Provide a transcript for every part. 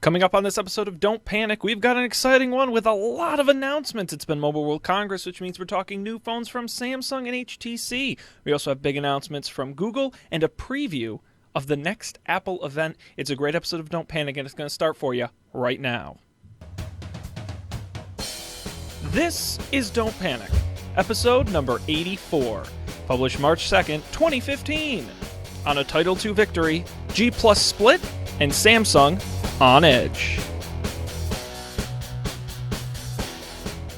Coming up on this episode of Don't Panic, we've got an exciting one with a lot of announcements. It's been Mobile World Congress, which means we're talking new phones from Samsung and HTC. We also have big announcements from Google and a preview of the next Apple event. It's a great episode of Don't Panic, and it's going to start for you right now. This is Don't Panic, episode number 84, published March 2nd, 2015. On a Title II victory, G Plus split, and Samsung on edge.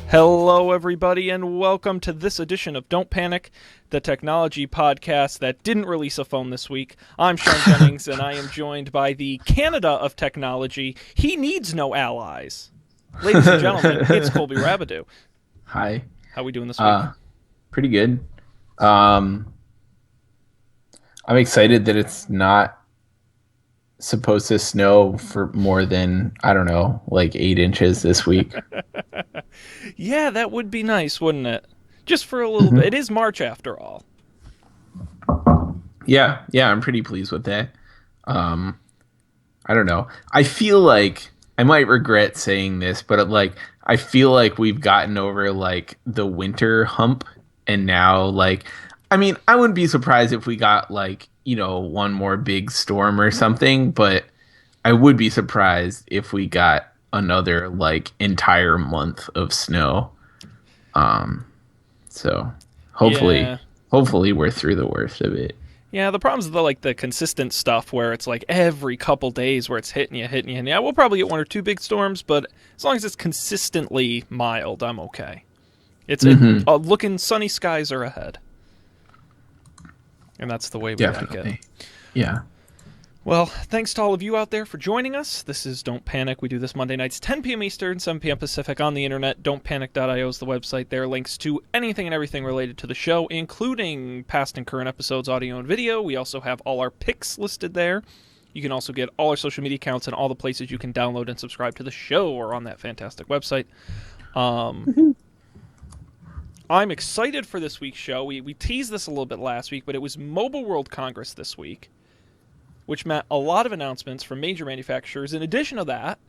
Hello, everybody, and welcome to this edition of Don't Panic, the technology podcast that didn't release a phone this week. I'm Sean Jennings, and I am joined by the Canada of technology. He needs no allies. Ladies and gentlemen, it's Colby Rabideau. Hi. How are we doing this week? Pretty good. I'm excited that it's not supposed to snow for more than, I don't know, like 8 inches this week. Yeah, that would be nice, wouldn't it? Just for a little bit. It is March after all. Yeah, I'm pretty pleased with that. I don't know. I feel like I might regret saying this, but I feel like we've gotten over like the winter hump, and now I wouldn't be surprised if we got one more big storm or something, but I would be surprised if we got another entire month of snow. So hopefully we're through the worst of it. Yeah, the problem's the consistent stuff where it's every couple days where it's hitting you. Yeah, we'll probably get 1 or 2 big storms, but as long as it's consistently mild, I'm okay. It's looking sunny skies are ahead. And that's the way we like it. Yeah. Well, thanks to all of you out there for joining us. This is Don't Panic. We do this Monday nights, 10 p.m. Eastern, 7 p.m. Pacific on the internet. Don'tPanic.io is the website. There are links to anything and everything related to the show, including past and current episodes, audio and video. We also have all our picks listed there. You can also get all our social media accounts and all the places you can download and subscribe to the show or on that fantastic website. I'm excited for this week's show. We teased this a little bit last week, but it was Mobile World Congress this week, which meant a lot of announcements from major manufacturers. In addition to that,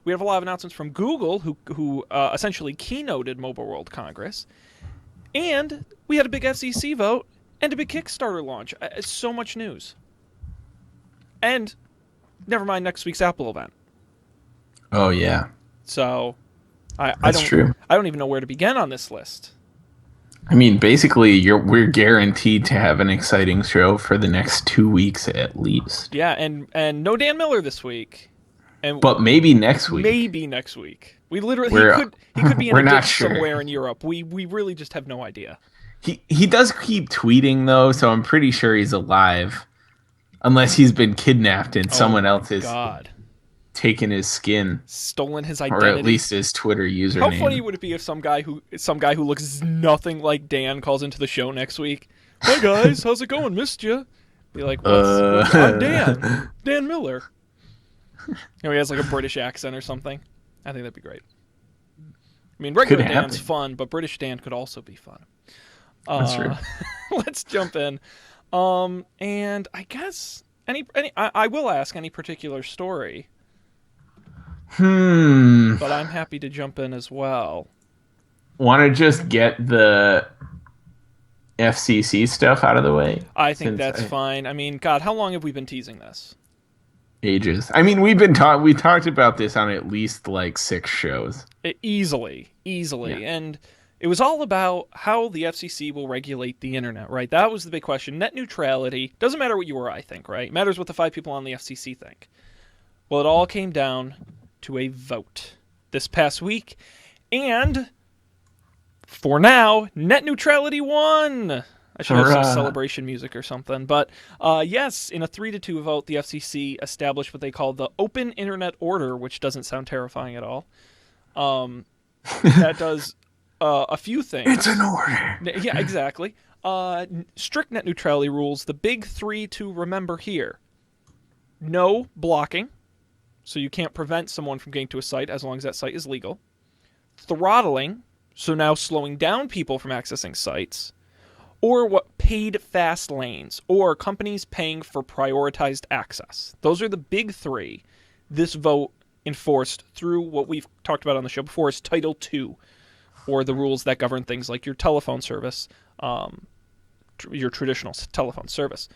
we have a lot of announcements from Google, who essentially keynoted Mobile World Congress. And we had a big FCC vote and a big Kickstarter launch. So much news. And never mind next week's Apple event. Oh, yeah. So That's true. I don't even know where to begin on this list. I mean, basically, we're guaranteed to have an exciting show for the next 2 weeks at least. Yeah, and no Dan Miller this week. But maybe next week. Maybe next week. He could be in a ditch somewhere in Europe. We really just have no idea. He does keep tweeting though, so I'm pretty sure he's alive, unless he's been kidnapped and someone else is taken his skin, stolen his identity, or at least his Twitter username. How funny would it be if some guy who looks nothing like Dan calls into the show next week? Hi guys, how's it going? Missed you. Be like, I'm Dan Miller. He has a British accent or something. I think that'd be great. I mean, regular Dan's fun, but British Dan could also be fun. That's true. Let's jump in. And I guess I will ask any particular story. But I'm happy to jump in as well. Want to just get the FCC stuff out of the way? I think that's fine. I mean, God, how long have we been teasing this? Ages. I mean, we talked about this on at least 6 shows. Easily. Yeah. And it was all about how the FCC will regulate the internet, right? That was the big question. Net neutrality. Doesn't matter what you or I think, right? It matters what the 5 people on the FCC think. Well, it all came down to a vote this past week, and for now, net neutrality won. I should have some celebration music or something, but yes, in a 3-2 vote, the FCC established what they call the Open Internet Order, which doesn't sound terrifying at all. That does a few things. It's an order. Yeah, exactly. Strict net neutrality rules. The big 3 to remember here: no blocking. So you can't prevent someone from getting to a site as long as that site is legal. Throttling, so now slowing down people from accessing sites. Or what paid fast lanes, or companies paying for prioritized access. Those are the big 3 this vote enforced through what we've talked about on the show before is Title II, or the rules that govern things like your telephone service, your traditional telephone service.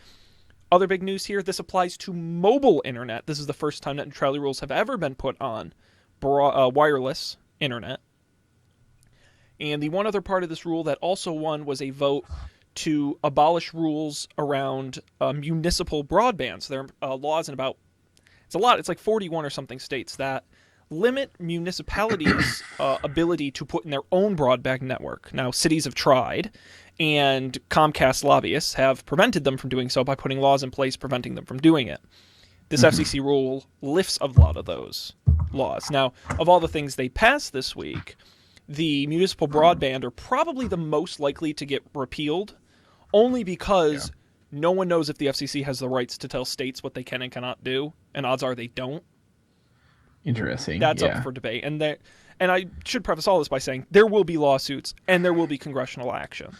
Other big news here, this applies to mobile internet. This is the first time net neutrality rules have ever been put on wireless internet. And the one other part of this rule that also won was a vote to abolish rules around municipal broadband. So there are laws in about, it's a lot, it's like 41 or something states that limit municipalities' ability to put in their own broadband network. Now, cities have tried, and Comcast lobbyists have prevented them from doing so by putting laws in place preventing them from doing it. This FCC rule lifts a lot of those laws. Now, of all the things they passed this week, the municipal broadband are probably the most likely to get repealed, only because no one knows if the FCC has the rights to tell states what they can and cannot do, and odds are they don't. Interesting. That's up for debate. And I should preface all this by saying there will be lawsuits and there will be congressional action.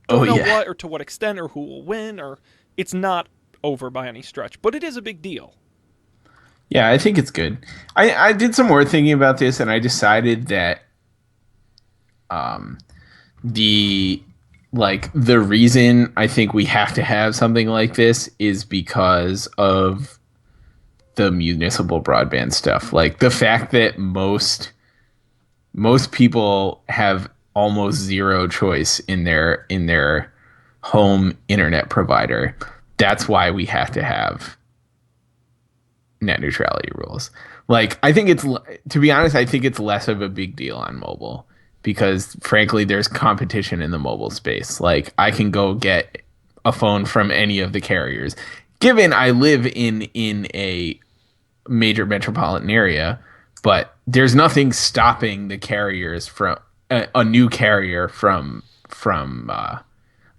Don't know what or to what extent or who will win, or it's not over by any stretch, but it is a big deal. Yeah, I think it's good. I did some more thinking about this, and I decided that the reason I think we have to have something like this is because of the municipal broadband stuff. Like the fact that most people have almost zero choice in their home internet provider. That's why we have to have net neutrality rules. Like, I think to be honest, I think it's less of a big deal on mobile because frankly, there's competition in the mobile space. Like, I can go get a phone from any of the carriers. Given I live in a major metropolitan area, but there's nothing stopping the carriers from a new carrier from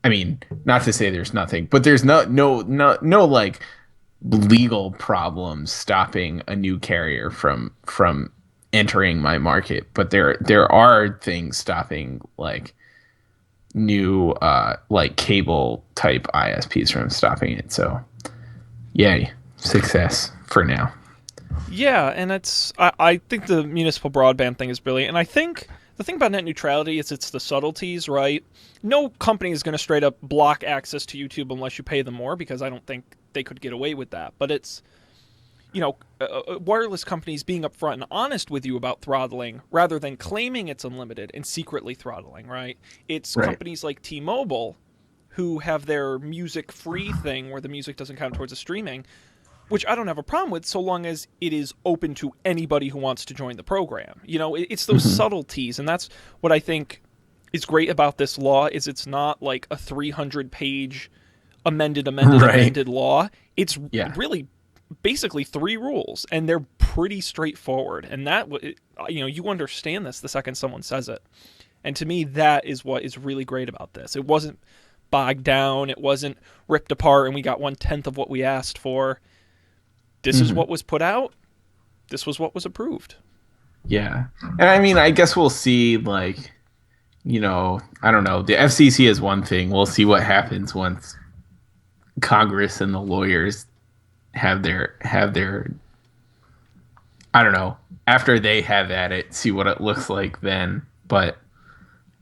I mean, not to say there's nothing, but there's no like legal problems stopping a new carrier from entering my market, but there are things stopping like new like cable type ISPs from stopping it. So yay, success for now. Yeah, and I think the municipal broadband thing is brilliant, and I think the thing about net neutrality is it's the subtleties, right? No company is going to straight up block access to YouTube unless you pay them more, because I don't think they could get away with that. But it's, wireless companies being upfront and honest with you about throttling rather than claiming it's unlimited and secretly throttling, right? It's companies like T-Mobile who have their music free thing where the music doesn't count towards the streaming, which I don't have a problem with so long as it is open to anybody who wants to join the program. It's those subtleties, and that's what I think is great about this law is it's not like a 300-page amended law. It's really basically 3 rules, and they're pretty straightforward. And that, you understand this the second someone says it. And to me, that is what is really great about this. It wasn't bogged down. It wasn't ripped apart, and we got 1/10 of what we asked for. This is what was put out. This was what was approved. Yeah. And I mean, I guess we'll see, like, I don't know. The FCC is one thing. We'll see what happens once Congress and the lawyers have their I don't know, after they have at it, see what it looks like then. But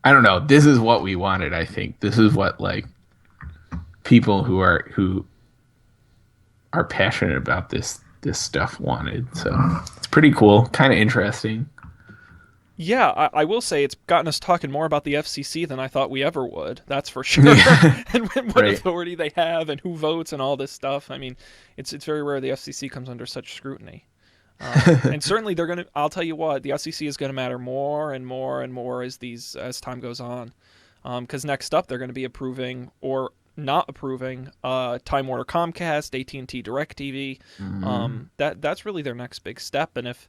I don't know. This is what we wanted, I think. This is what, like, people who are passionate about this stuff wanted. So it's pretty cool, kind of interesting. Yeah, I will say it's gotten us talking more about the FCC than I thought we ever would. That's for sure. And what authority they have and who votes and all this stuff. I mean, it's very rare the FCC comes under such scrutiny. And certainly I'll tell you what, the FCC is going to matter more and more and more as time goes on. Because next up, they're going to be approving or not approving Time Warner Comcast, AT&T DirecTV. That's really their next big step. And if,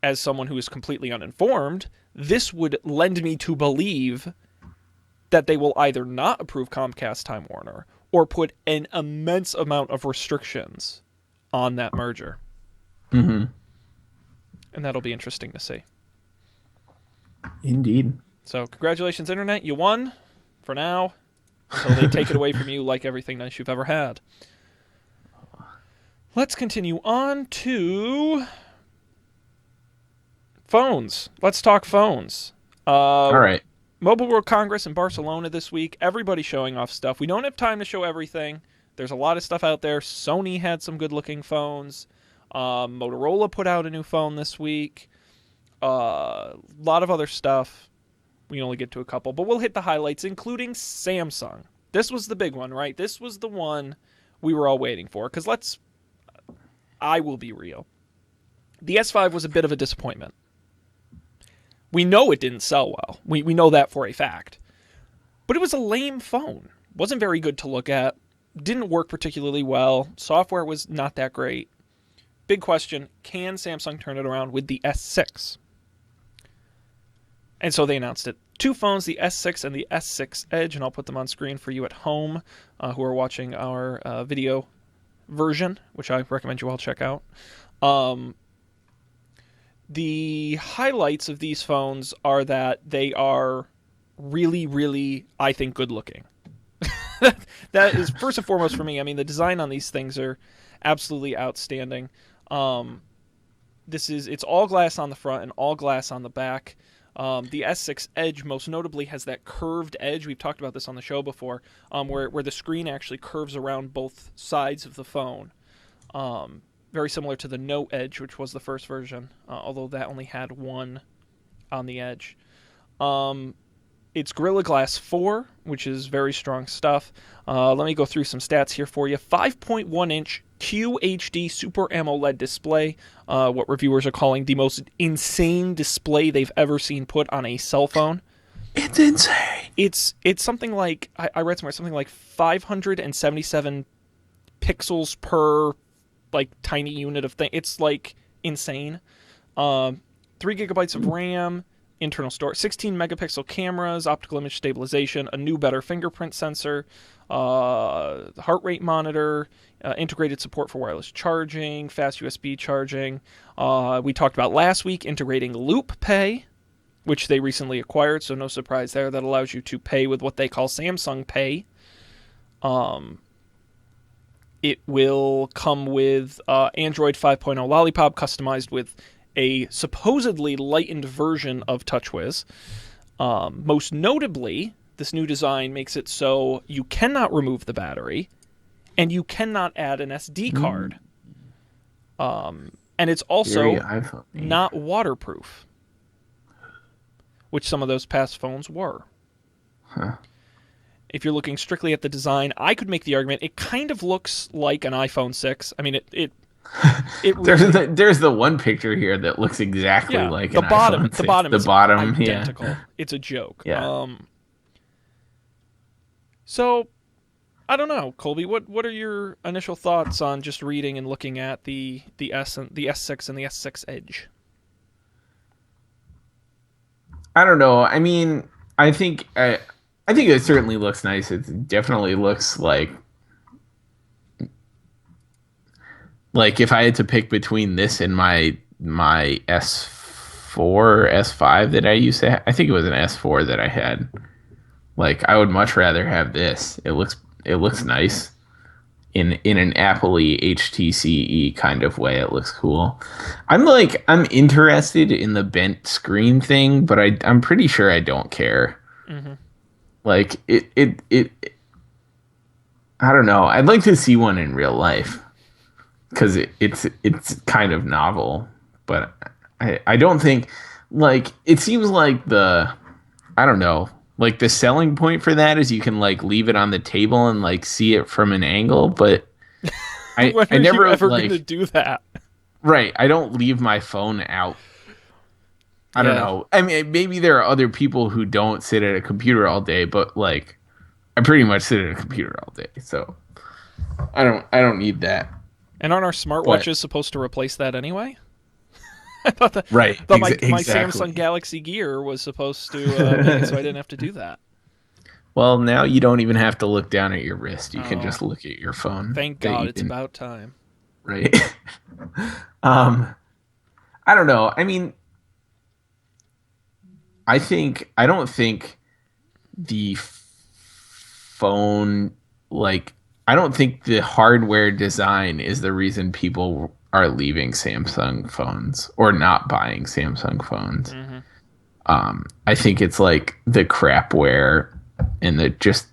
as someone who is completely uninformed, this would lend me to believe that they will either not approve Comcast Time Warner or put an immense amount of restrictions on that merger. And that'll be interesting to see. Indeed. So congratulations, Internet. You won for now until they take it away from you like everything nice you've ever had. Let's continue on to Phones. Let's talk phones. All right. Mobile World Congress in Barcelona this week. Everybody's showing off stuff. We don't have time to show everything. There's a lot of stuff out there. Sony had some good-looking phones. Motorola put out a new phone this week. A lot of other stuff. We can only get to a couple, but we'll hit the highlights, including Samsung. This was the big one, right? This was the one we were all waiting for. Because I will be real. The S5 was a bit of a disappointment. We know it didn't sell well. We know that for a fact. But it was a lame phone. Wasn't very good to look at. Didn't work particularly well. Software was not that great. Big question, can Samsung turn it around with the S6? And so they announced it. Two phones, the S6 and the S6 Edge, and I'll put them on screen for you at home who are watching our video version, which I recommend you all check out. The highlights of these phones are that they are really, really, I think, good looking. That is first and foremost for me. I mean, the design on these things are absolutely outstanding. It's all glass on the front and all glass on the back. The S6 Edge most notably has that curved edge. We've talked about this on the show before, where the screen actually curves around both sides of the phone. Very similar to the Note Edge, which was the first version, although that only had one on the edge. It's Gorilla Glass 4, which is very strong stuff. Let me go through some stats here for you. 5.1-inch QHD Super AMOLED display, what reviewers are calling the most insane display they've ever seen put on a cell phone. It's insane. It's something like, I read somewhere, something like 577 pixels per like tiny unit of thing. It's like insane. 3 gigabytes of RAM, internal storage, 16 megapixel cameras, optical image stabilization, a new better fingerprint sensor, heart rate monitor, integrated support for wireless charging, fast USB charging. We talked about last week integrating Loop Pay, which they recently acquired, so no surprise there. That allows you to pay with what they call Samsung Pay. It will come with Android 5.0 Lollipop, customized with a supposedly lightened version of TouchWiz. Most notably, this new design makes it so you cannot remove the battery, and you cannot add an SD card. And it's also not waterproof, which some of those past phones were. Huh. If you're looking strictly at the design, I could make the argument it kind of looks like an iPhone 6. I mean, it really, there's the one picture here that looks exactly like the an bottom. iPhone 6. The bottom is identical. Yeah. It's a joke. Yeah. So, I don't know, Colby. What are your initial thoughts on just reading and looking at the S6 and the S6 Edge? I don't know. I mean, I think it certainly looks nice. It definitely looks like if I had to pick between this and my S4 or S5 that I used to have, I think it was an S4 that I had. Like, I would much rather have this. It looks nice in an Apple-y HTC kind of way. It looks cool. I'm interested in the bent screen thing, but I'm pretty sure I don't care. Mm-hmm. Like it I don't know. I'd like to see one in real life because it's kind of novel, but I don't think, like, it seems like I don't know, like the selling point for that is you can like leave it on the table and like see it from an angle, but I never you ever like gonna do that. Right. I don't leave my phone out. I don't know. I mean, maybe there are other people who don't sit at a computer all day, but like, I pretty much sit at a computer all day, so I don't need that. And aren't our smartwatches supposed to replace that anyway? I thought that my Samsung Galaxy Gear was supposed to make it so I didn't have to do that. Well, now you don't even have to look down at your wrist. You can just look at your phone. Thank God, it's about time. Right. I don't know. I mean, I don't think the phone, like, I don't think the hardware design is the reason people are leaving Samsung phones or not buying Samsung phones. Hmm. I think it's like the crapware and the just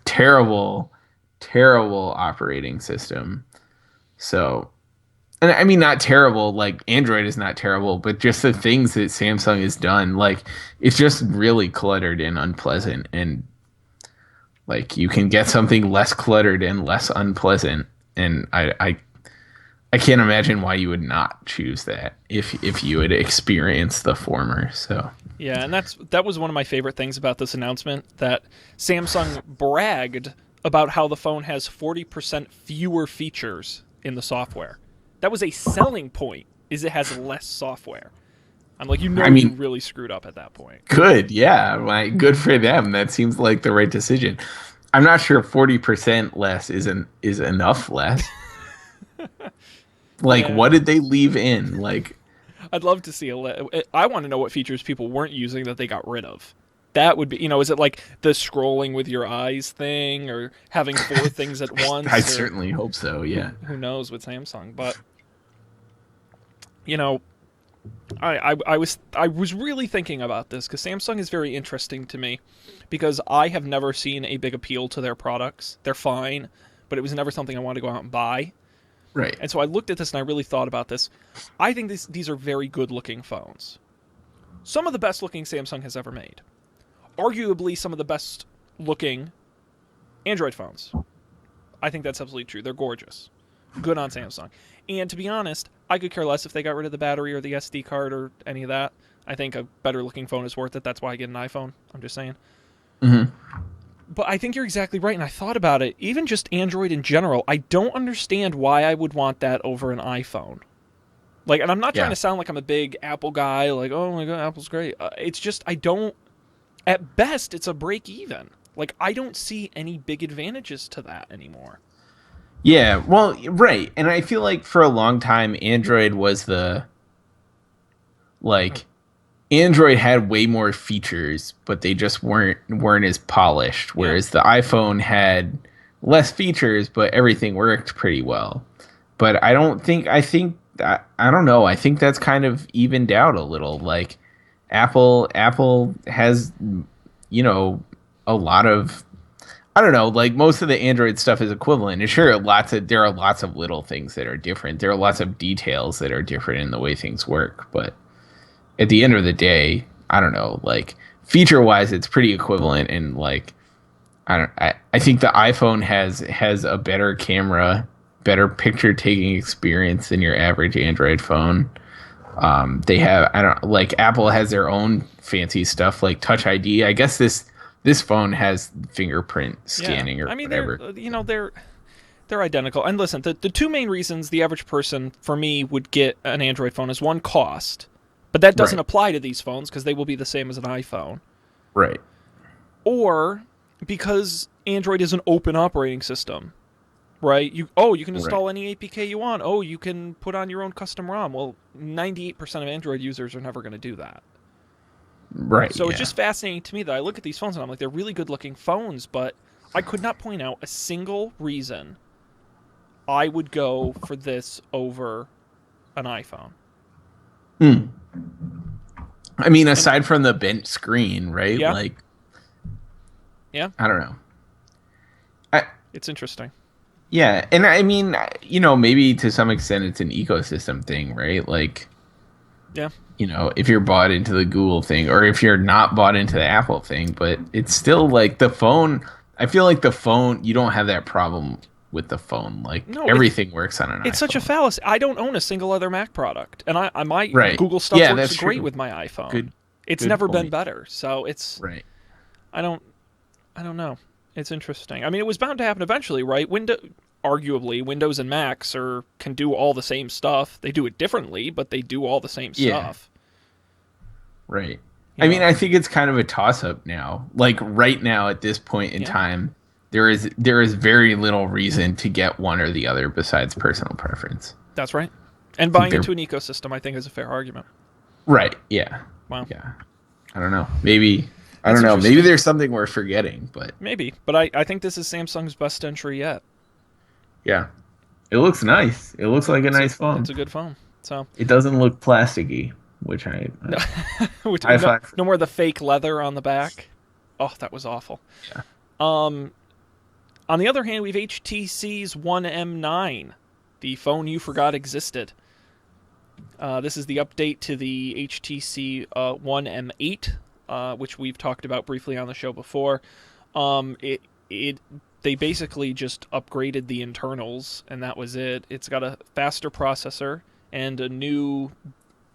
terrible, terrible operating system. So, and I mean not terrible, like Android is not terrible, but just the things that Samsung has done, like it's just really cluttered and unpleasant. And like you can get something less cluttered and less unpleasant, and I can't imagine why you would not choose that if you had experienced the former. So Yeah, and that was one of my favorite things about this announcement, that Samsung bragged about how the phone has 40% fewer features in the software. That was a selling point, is it has less software. I'm like, I you mean, really screwed up at that point. good, yeah, like good for them. That seems like the right decision. I'm not sure 40% less is enough less. Like, Yeah. what did they leave in? Like, I'd love to see I want to know what features people weren't using that they got rid of. That would be, is it like the scrolling with your eyes thing, or having four things at once, I or certainly hope so. Yeah. who knows with Samsung. But you know, I was really thinking about this because Samsung is very interesting to me, because I have never seen a big appeal to their products. They're fine, but it was never something I wanted to go out and buy. Right. And so I looked at this and I really thought about this. I think these are very good looking phones. Some of the best looking Samsung has ever made. Arguably some of the best looking Android phones. I think that's absolutely true. They're gorgeous. Good on Samsung. And to be honest, I could care less if they got rid of the battery or the SD card or any of that. I think a better looking phone is worth it. That's why I get an iPhone. I'm just saying. Mm-hmm. But I think you're exactly right, and I thought about it. Even just Android in general, I don't understand why I would want that over an iPhone. Like, and I'm not trying Yeah. to sound like I'm a big Apple guy, like, oh my god, Apple's great. It's just, I don't, at best, it's a break even. Like, I don't see any big advantages to that anymore. Yeah. Well, right. And I feel like for a long time, Android was the like Android had way more features, but they just weren't as polished. Yeah. Whereas the iPhone had less features, but everything worked pretty well. But I think I don't know. I think that's kind of evened out a little. Like Apple has a lot of I don't know, like most of the Android stuff is equivalent. And sure, there are lots of little things that are different. There are lots of details that are different in the way things work, but at the end of the day, I don't know, like feature wise, it's pretty equivalent. And like, I think the iPhone has a better camera, better picture taking experience than your average Android phone. They have, I don't like Apple has their own fancy stuff like Touch ID. I guess this phone has fingerprint scanning or I mean, whatever. they're identical. And listen, the two main reasons the average person, for me, would get an Android phone is one, cost. But that doesn't Right. apply to these phones because they will be the same as an iPhone. Right. Or because Android is an open operating system, right? You can install any APK you want. Oh, you can put on your own custom ROM. Well, 98% of Android users are never going to do that. Right. So yeah. it's just fascinating to me that I look at these phones and I'm like, they're really good looking phones, but I could not point out a single reason I would go for this over an iPhone. I mean, aside from the bent screen, right? Yeah. Like, Yeah, I don't know. it's interesting. Yeah, and I mean, maybe to some extent it's an ecosystem thing, right? Like, Yeah. if you're bought into the Google thing or if you're not bought into the Apple thing, but it's still like the phone. I feel like the phone, you don't have that problem with the phone. Like No, everything works on an It's iPhone. such a fallacy. I don't own a single other Mac product, and I my Right. Google stuff Yeah, works that's great true. with my iPhone. Good- it's good never been point. better. So it's Right. I don't know. It's interesting. I mean, it was bound to happen eventually, right? Arguably, Windows and Macs can do all the same stuff. They do it differently, but they do all the same Yeah. stuff. Right. You I mean, know? I think it's kind of a toss up now. Like right now at this point in Yeah. time, there is very little reason to get one or the other besides personal preference. That's right. And buying they're- into an ecosystem, I think, is a fair argument. Right. Yeah. Wow. Yeah. I don't know. Maybe I That's don't know. Maybe interesting. there's something we're forgetting, but Maybe, but I think this is Samsung's best entry yet. yeah. It looks nice. It looks like a It's a nice phone. it's a good phone. So It doesn't look plasticky, which no, high no, five. no more of the fake leather on the back. Oh, that was awful. Yeah. Um, on the other hand, we have HTC's One M9, the phone you forgot existed. This is the update to the HTC One M8, which we've talked about briefly on the show before. It they basically just upgraded the internals, and that was it. It's got a faster processor and a new,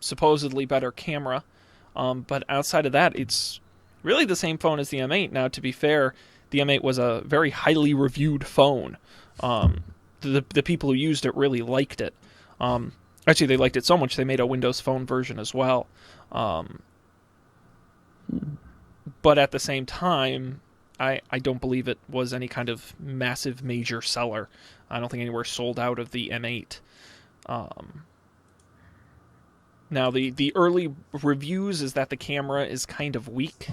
supposedly better camera. But outside of that, it's really the same phone as the M8. Now, to be fair, the M8 was a very highly reviewed phone. The people who used it really liked it. Actually, they liked it so much they made a Windows Phone version as well. But at the same time, I don't believe it was any kind of massive major seller. I don't think anywhere sold out of the M8. Now, the early reviews is that the camera is kind of weak,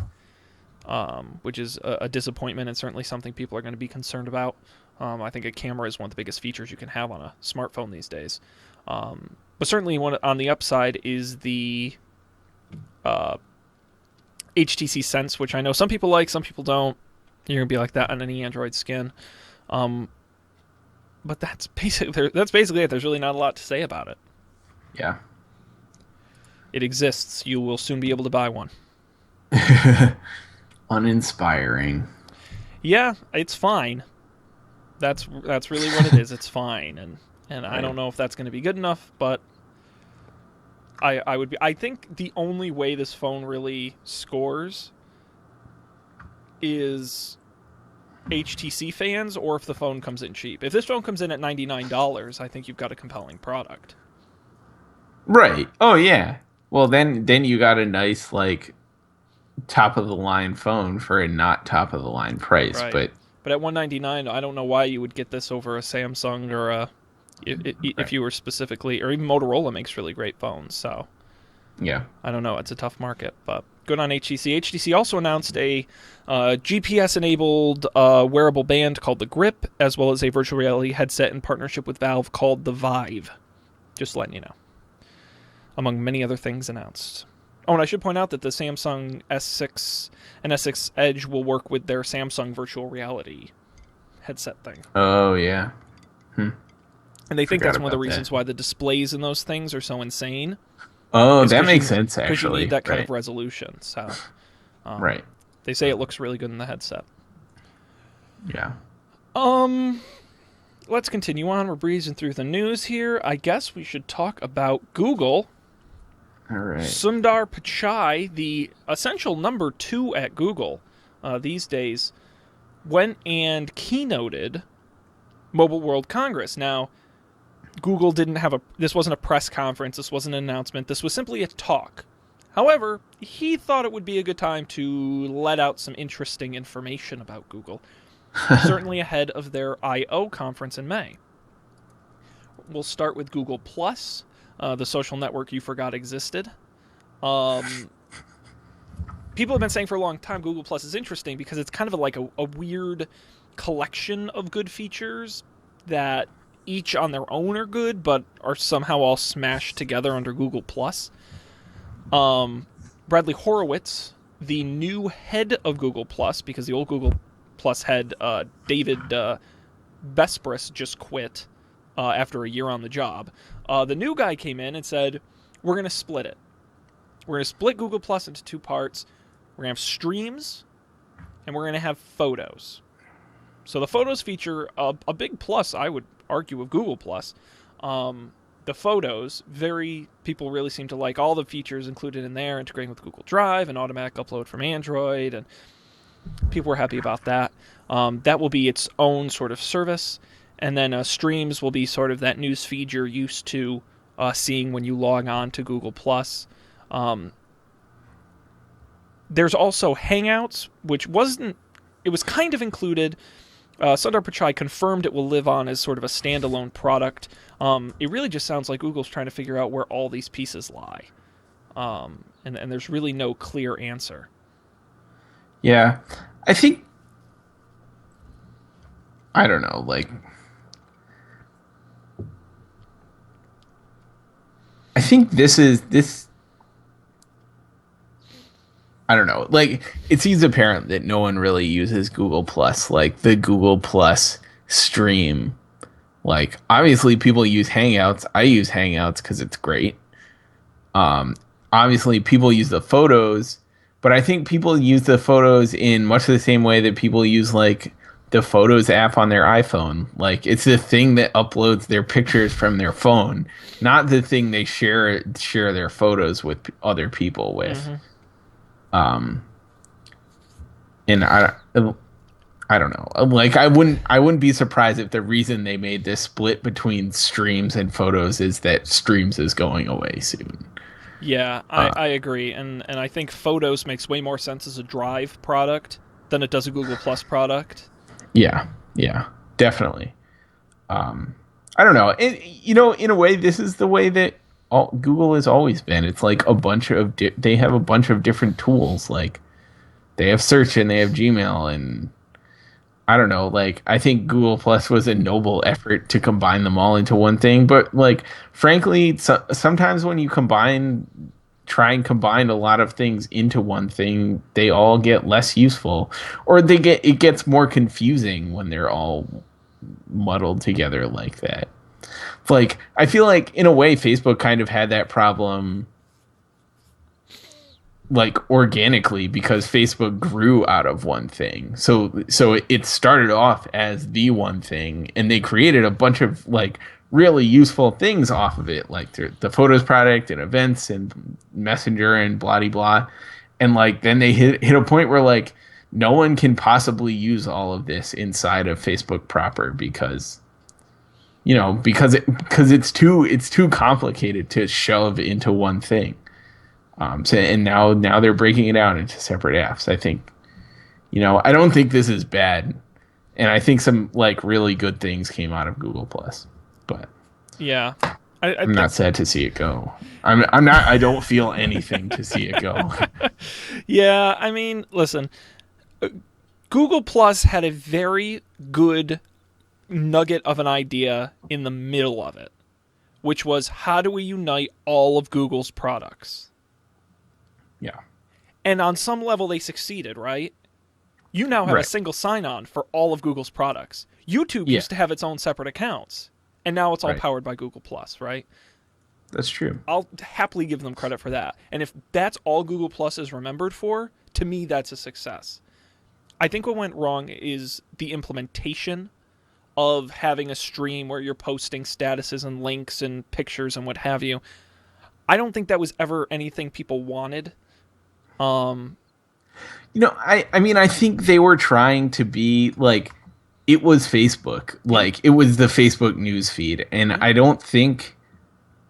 which is a disappointment and certainly something people are going to be concerned about. I think a camera is one of the biggest features you can have on a smartphone these days. But certainly on the upside is the HTC Sense, which I know some people like, some people don't. You're going to be like that on any Android skin. But that's basically it. There's really not a lot to say about it. Yeah. It exists. You will soon be able to buy one. Uninspiring. Yeah, it's fine. That's really what it is. It's fine, and right. I don't know if that's going to be good enough, but I think the only way this phone really scores is HTC fans, or if the phone comes in cheap. If this phone comes in at $99, I think you've got a compelling product. Right. Oh yeah. Well, then you got a nice like top of the line phone for a not top of the line price, right. But at $199, I don't know why you would get this over a Samsung or if you were specifically, or even Motorola makes really great phones. So yeah, I don't know. It's a tough market, but good on HTC. HTC also announced a GPS-enabled wearable band called the Grip, as well as a virtual reality headset in partnership with Valve called the Vive. Just letting you know. Among many other things announced. Oh, and I should point out that the Samsung S6 and S6 Edge will work with their Samsung virtual reality headset thing. Oh, yeah. And they think that's one of the reasons why the displays in those things are so insane. Oh, that makes sense, actually. Because you need that kind of resolution. So, right. They say it looks really good in the headset. Yeah. Let's continue on. We're breezing through the news here. I guess we should talk about Google. All right. Sundar Pichai, the essential number 2 at Google these days, went and keynoted Mobile World Congress. Now, Google didn't have this wasn't a press conference, this wasn't an announcement, this was simply a talk. However, he thought it would be a good time to let out some interesting information about Google, certainly ahead of their I/O conference in May. We'll start with Google+, the social network you forgot existed. People have been saying for a long time Google Plus is interesting because it's kind of like a weird collection of good features that each on their own are good, but are somehow all smashed together under Google Plus. Bradley Horowitz, the new head of Google Plus, because the old Google Plus head, David Besbris, just quit after a year on the job. The new guy came in and said, we're going to split it. We're going to split Google Plus into 2 parts. We're going to have streams, and we're going to have photos. So the photos feature a big plus, I would argue, of Google Plus. The photos, people really seem to like all the features included in there, integrating with Google Drive and automatic upload from Android, and people were happy about that. That will be its own sort of service. And then streams will be sort of that news feed you're used to seeing when you log on to Google+. There's also Hangouts, which it was kind of included. Sundar Pichai confirmed it will live on as sort of a standalone product. It really just sounds like Google's trying to figure out where all these pieces lie. And there's really no clear answer. Yeah. I think, I don't know, like, think this. I don't know. Like, it seems apparent that no one really uses Google Plus. Like, the Google Plus stream. Like, obviously, people use Hangouts. I use Hangouts because it's great. Obviously, people use the photos, but I think people use the photos in much the same way that people use, like, the Photos app on their iPhone. Like, it's the thing that uploads their pictures from their phone, not the thing they share their photos with other people with. Mm-hmm. And I don't know. Like, I wouldn't be surprised if the reason they made this split between streams and photos is that streams is going away soon. Yeah, I agree, and I think Photos makes way more sense as a Drive product than it does a Google Plus product. Yeah, definitely. I don't know. In a way, this is the way that Google has always been. It's like a bunch of they have a bunch of different tools. Like, they have search and they have Gmail, and I don't know. Like, I think Google Plus was a noble effort to combine them all into one thing. But, like, frankly, sometimes when you try and combine a lot of things into one thing, they all get less useful, or it gets more confusing when they're all muddled together like that. Like, I feel like, in a way, Facebook kind of had that problem, like, organically, because Facebook grew out of one thing. So it started off as the one thing, and they created a bunch of, like, really useful things off of it, like the Photos product and Events and Messenger and blah blah. And, like, then they hit a point where, like, no one can possibly use all of this inside of Facebook proper because it's too complicated to shove into one thing. And now they're breaking it out into separate apps. I think, I don't think this is bad, and I think some, like, really good things came out of Google Plus. But yeah, I'm not sad to see it go. I'm not. I don't feel anything to see it go. Yeah, I mean, listen, Google Plus had a very good nugget of an idea in the middle of it, which was, how do we unite all of Google's products? Yeah. And on some level, they succeeded, right? You now have a single sign-on for all of Google's products. YouTube used to have its own separate accounts, and now it's all powered by Google Plus, right? That's true. I'll happily give them credit for that. And if that's all Google Plus is remembered for, to me, that's a success. I think what went wrong is the implementation of having a stream where you're posting statuses and links and pictures and what have you. I don't think that was ever anything people wanted. I mean, I think they were trying to be, like, it was Facebook. Like, it was the Facebook news feed. And I don't think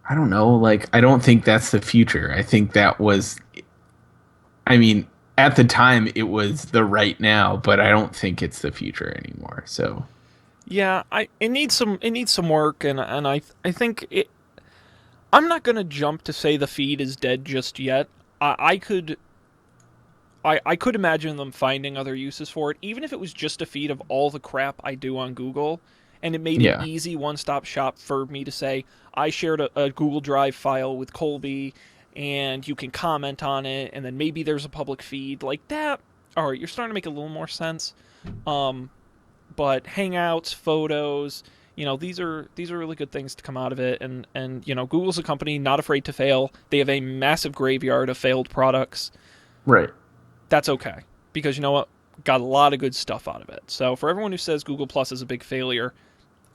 that's the future. I think that was, I mean, at the time it was the right now, but I don't think it's the future anymore. So yeah, it needs some work, and I think it. I'm not gonna jump to say the feed is dead just yet. I could imagine them finding other uses for it, even if it was just a feed of all the crap I do on Google, and it made an easy one-stop shop for me to say, I shared a Google Drive file with Colby, and you can comment on it, and then maybe there's a public feed like that. All right, you're starting to make a little more sense. But Hangouts, Photos, these are really good things to come out of it, and Google's a company not afraid to fail. They have a massive graveyard of failed products. Right. That's okay, because you know what? Got a lot of good stuff out of it. So for everyone who says Google Plus is a big failure,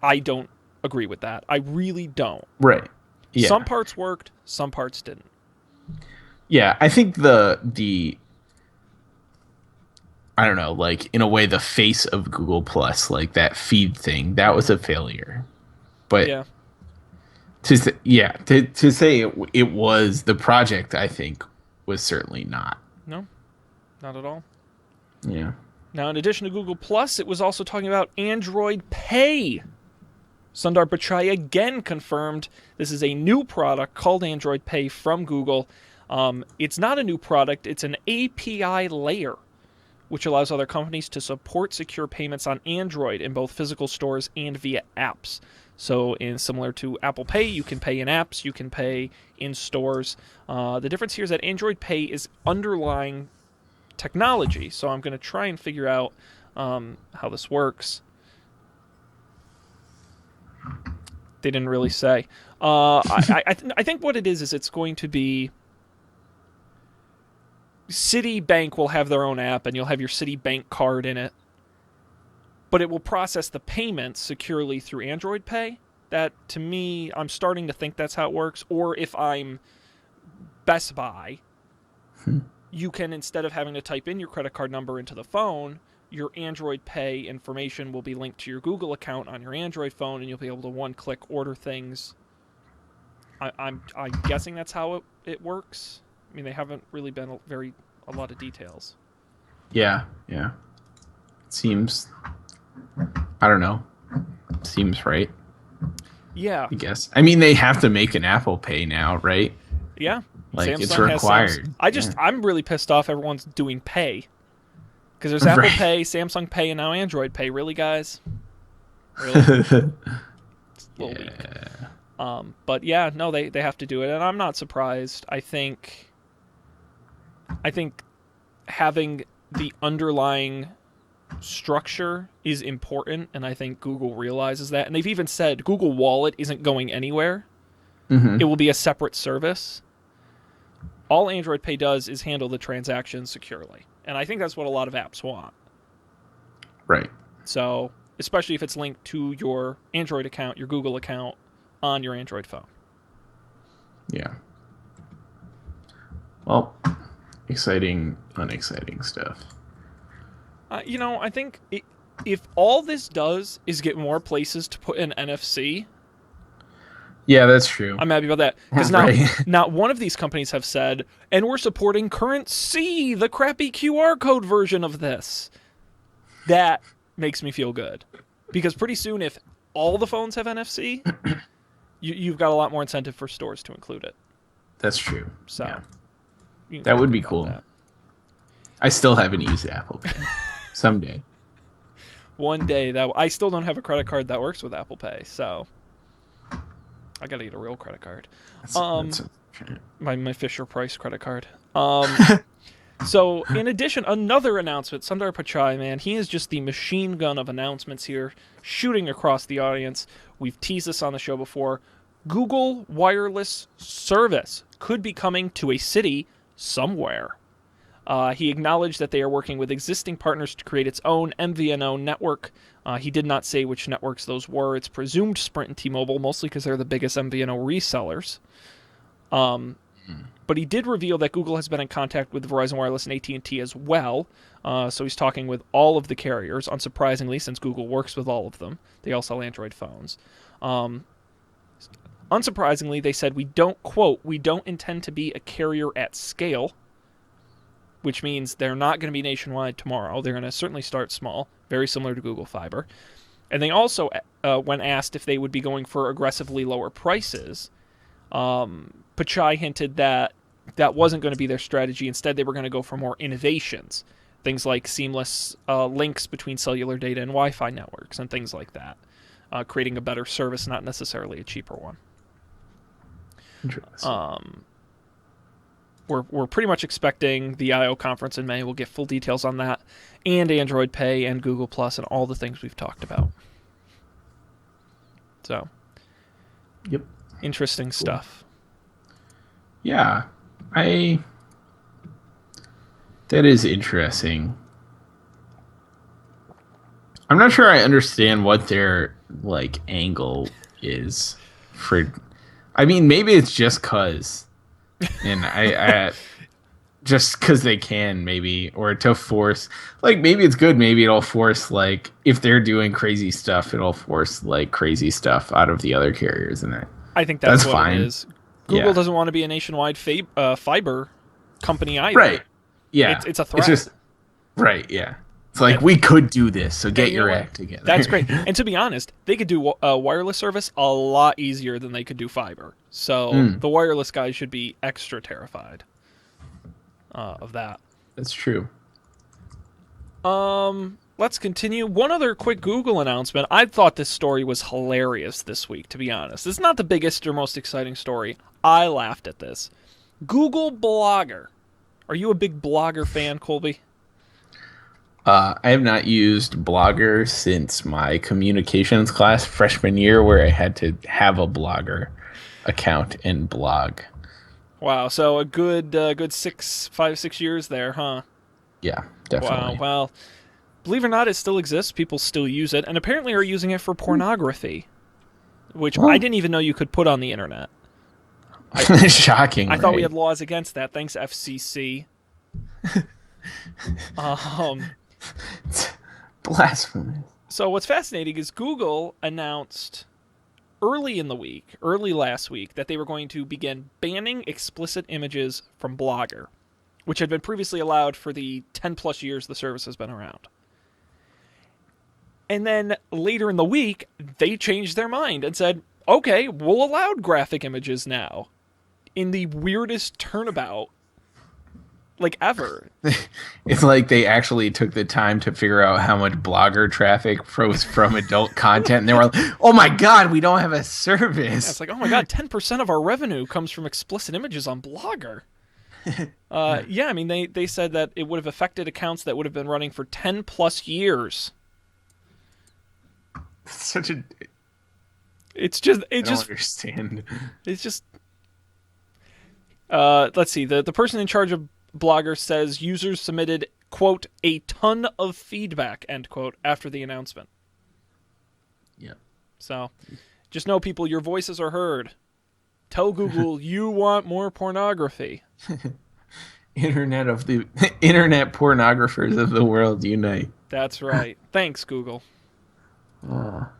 I don't agree with that. I really don't. Right. Yeah. Some parts worked, some parts didn't. Yeah, I think the I don't know, like, in a way, the face of Google Plus, like that feed thing, that was a failure. But yeah, to say it was the project, I think, was certainly not. No, not at all. Yeah. Now, in addition to Google Plus, it was also talking about Android Pay. Sundar Pichai again confirmed this is a new product called Android Pay from Google. It's not a new product, it's an API layer, which allows other companies to support secure payments on Android in both physical stores and via apps. So, in similar to Apple Pay, you can pay in apps, you can pay in stores. The difference here is that Android Pay is underlying technology. So, I'm going to try and figure out how this works. They didn't really say. I think what it is it's going to be Citibank will have their own app, and you'll have your Citibank card in it. But it will process the payments securely through Android Pay. That, to me, I'm starting to think that's how it works. Or if I'm Best Buy, you can, instead of having to type in your credit card number into the phone, your Android Pay information will be linked to your Google account on your Android phone, and you'll be able to one-click order things. I'm guessing that's how it works. I mean, they haven't really been a lot of details. Yeah. It seems, I don't know. Seems right. Yeah. I guess. I mean, they have to make an Apple Pay now, right? Yeah. Like, Samsung it's required. I'm really pissed off everyone's doing Pay. Because there's Apple Pay, Samsung Pay, and now Android Pay. Really, guys? Really? It's a little weak. But yeah, no, they have to do it, and I'm not surprised. I think having the underlying structure is important, and I think Google realizes that. And they've even said Google Wallet isn't going anywhere. Mm-hmm. It will be a separate service. All Android Pay does is handle the transactions securely. And I think that's what a lot of apps want. Right. So, especially if it's linked to your Android account, your Google account on your Android phone. Yeah. Well, exciting, unexciting stuff. I think if all this does is get more places to put in NFC... Yeah, that's true. I'm happy about that. Because not one of these companies have said, and we're supporting Current C, the crappy QR code version of this. That makes me feel good. Because pretty soon, if all the phones have NFC, you've got a lot more incentive for stores to include it. That's true. So yeah. That would be cool. That. I still haven't used Apple Pay. Someday. One day. I still don't have a credit card that works with Apple Pay, so... I gotta get a real credit card. My Fisher-Price credit card. So, in addition, another announcement. Sundar Pichai, man, he is just the machine gun of announcements here, shooting across the audience. We've teased this on the show before. Google Wireless Service could be coming to a city somewhere. He acknowledged that they are working with existing partners to create its own MVNO network. He did not say which networks those were. It's presumed Sprint and T-Mobile, mostly because they're the biggest MVNO resellers. But he did reveal that Google has been in contact with Verizon Wireless and AT&T as well. So he's talking with all of the carriers, unsurprisingly, since Google works with all of them. They all sell Android phones. Unsurprisingly, they said, we don't intend to be a carrier at scale, which means they're not going to be nationwide tomorrow. They're going to certainly start small, very similar to Google Fiber. And they also, when asked if they would be going for aggressively lower prices, Pichai hinted that that wasn't going to be their strategy. Instead, they were going to go for more innovations, things like seamless links between cellular data and Wi-Fi networks and things like that, creating a better service, not necessarily a cheaper one. Interesting. We're pretty much expecting the I/O conference in May. We'll get full details on that, and Android Pay and Google Plus and all the things we've talked about. So, yep, interesting stuff. Yeah, that is interesting. I'm not sure I understand what their angle is for. I mean, maybe it's just cause. And I just because they can, maybe, or to force, maybe it's good, maybe it'll force, if they're doing crazy stuff, it'll force, crazy stuff out of the other carriers, and I think that's what fine. It is. Google doesn't want to be a nationwide fiber company either. Right. Yeah. It's a threat. It's just, right, yeah. It's we could do this, so get your act together. That's great. And to be honest, they could do a wireless service a lot easier than they could do fiber. So the wireless guys should be extra terrified of that. That's true. let's continue. One other quick Google announcement. I thought this story was hilarious this week, to be honest. It's not the biggest or most exciting story. I laughed at this. Google Blogger. Are you a big Blogger fan, Colby? I have not used Blogger since my communications class freshman year, where I had to have a Blogger account and blog. Wow, so a good 5, 6 years there, huh? Yeah, definitely. Wow, well, believe it or not, it still exists. People still use it, and apparently are using it for pornography, which I didn't even know you could put on the internet. Shocking. I thought we had laws against that. Thanks, FCC. It's blasphemous. So what's fascinating is Google announced early last week, that they were going to begin banning explicit images from Blogger, which had been previously allowed for the 10 plus years the service has been around. And then later in the week, they changed their mind and said, okay, we'll allow graphic images now. In the weirdest turnabout, like, ever. It's like they actually took the time to figure out how much Blogger traffic was from adult content, and they were like, oh my god, we don't have a service. Yeah, it's like, oh my god, 10% of our revenue comes from explicit images on Blogger. Yeah, I mean, they said that it would have affected accounts that would have been running for 10 plus years. Such a... It's just... I don't understand. It's just... let's see. The person in charge of Blogger says users submitted, quote, a ton of feedback, end quote, after the announcement. Yeah. So, just know, people, your voices are heard. Tell Google you want more pornography. Internet pornographers of the world unite. That's right. Thanks, Google. All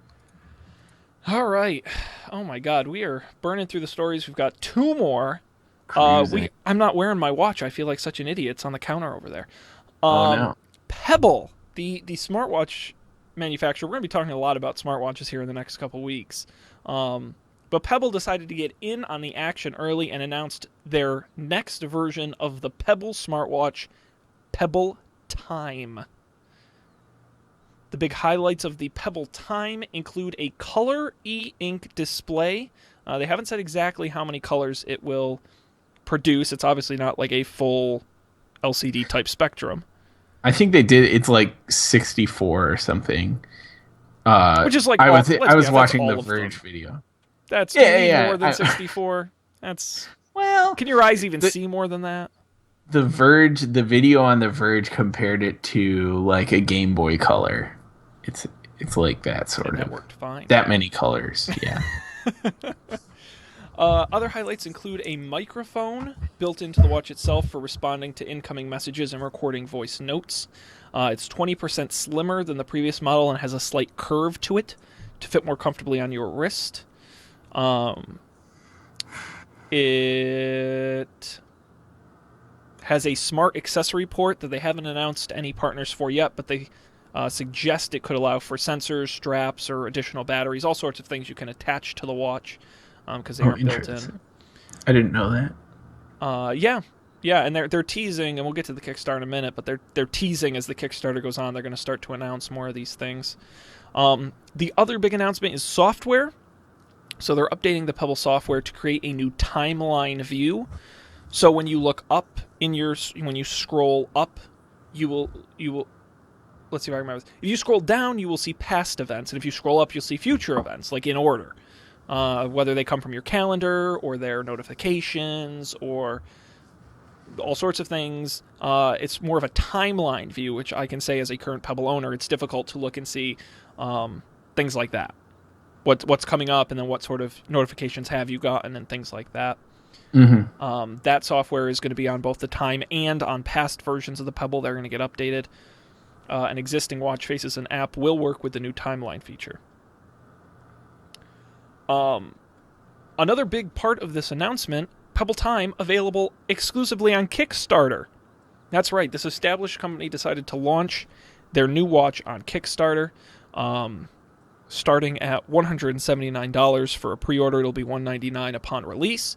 right. Oh my God, we are burning through the stories. We've got 2 more. I'm not wearing my watch. I feel like such an idiot. It's on the counter over there. Oh no. Pebble, the smartwatch manufacturer. We're going to be talking a lot about smartwatches here in the next couple weeks. But Pebble decided to get in on the action early and announced their next version of the Pebble smartwatch, Pebble Time. The big highlights of the Pebble Time include a color e-ink display. They haven't said exactly how many colors it will produce. It's obviously not like a full LCD type spectrum. I think they did. It's like 64 or something. Which is like, I was watching the Verge video. That's more than 64. That's, well, can your eyes even see more than that? The video on the Verge compared it to like a Game Boy Color. It's like that sort of. That worked fine. That many colors, yeah. Other highlights include a microphone built into the watch itself for responding to incoming messages and recording voice notes. It's 20% slimmer than the previous model and has a slight curve to it to fit more comfortably on your wrist. It has a smart accessory port that they haven't announced any partners for yet, but they suggest it could allow for sensors, straps, or additional batteries, all sorts of things you can attach to the watch because they aren't built in. I didn't know that. Yeah, and they're teasing, and we'll get to the Kickstarter in a minute, but they're teasing as the Kickstarter goes on. They're going to start to announce more of these things. The other big announcement is software. So they're updating the Pebble software to create a new timeline view. So when you look up when you scroll up, you will. Let's see if I remember this. If you scroll down, you will see past events, and if you scroll up, you'll see future events, like in order. Whether they come from your calendar or their notifications or all sorts of things. It's more of a timeline view, which I can say as a current Pebble owner, it's difficult to look and see things like that. What's coming up, and then what sort of notifications have you gotten, and things like that. Mm-hmm. That software is going to be on both the Time and on past versions of the Pebble. They're going to get updated. An existing watch faces an app will work with the new timeline feature. Another big part of this announcement, Pebble Time available exclusively on Kickstarter. That's right, this established company decided to launch their new watch on Kickstarter, starting at $179 for a pre-order. It'll be $199 upon release.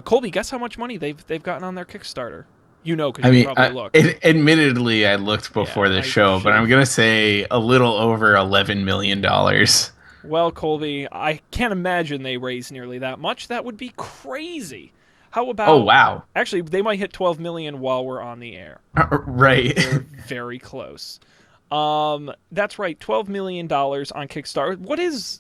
Colby, guess how much money they've gotten on their Kickstarter? You know, because I you mean, probably looked. admittedly, I looked before the show, but I'm gonna say a little over $11 million. Well, Colby, I can't imagine they raised nearly that much. That would be crazy. How Oh about wow! actually they might hit 12 million while we're on the air. Right. They're very close. That's right, $12 million on Kickstarter. What is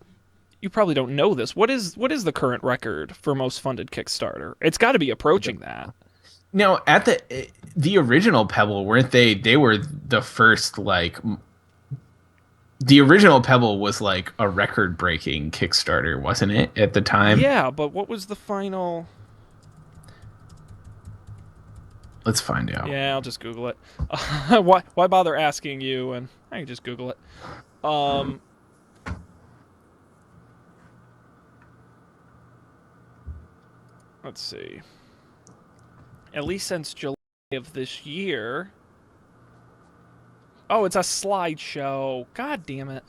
you probably don't know this. What is the current record for most funded Kickstarter? It's got to be approaching that. Now, at the original Pebble, weren't they? They were the first like. The original Pebble was like a record-breaking Kickstarter, wasn't it? At the time. Yeah, but what was the final? Let's find out. Yeah, I'll just Google it. Why bother asking you? And I can just Google it. Let's see. At least since July of this year. Oh, it's a slideshow. God damn it.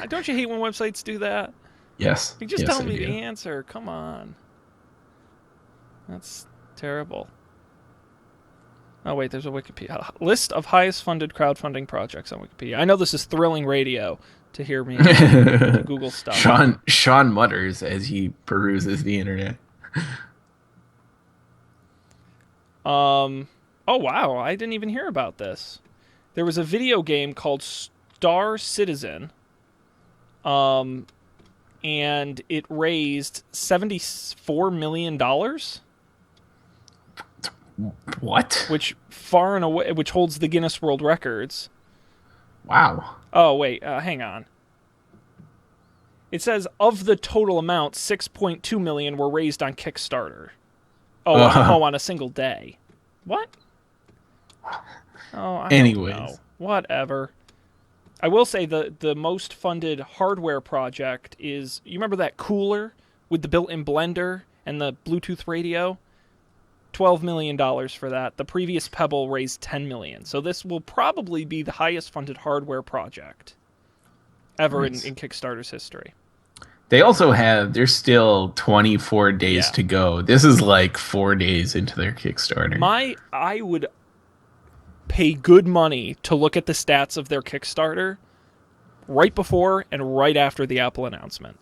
Don't you hate when websites do that? Yes. You just yes, tell me I do. the answer. Come on. That's terrible. Oh, wait, there's a Wikipedia. List of highest funded crowdfunding projects on Wikipedia. I know this is thrilling radio to hear me Google stuff. Sean mutters as he peruses the internet. Oh, wow. I didn't even hear about this. There was a video game called Star Citizen, and it raised $74 million. What? Which holds the Guinness World Records. Wow. Oh, wait, hang on. It says of the total amount, 6.2 million were raised on Kickstarter. On a single day. What? Oh, anyways. don't know. Whatever. I will say the most funded hardware project is, you remember that cooler with the built-in blender and the Bluetooth radio? $12 million for that. The previous Pebble raised $10 million. So this will probably be the highest funded hardware project ever in Kickstarter's history. They also there's still 24 days to go. This is like 4 days into their Kickstarter. I would pay good money to look at the stats of their Kickstarter right before and right after the Apple announcement.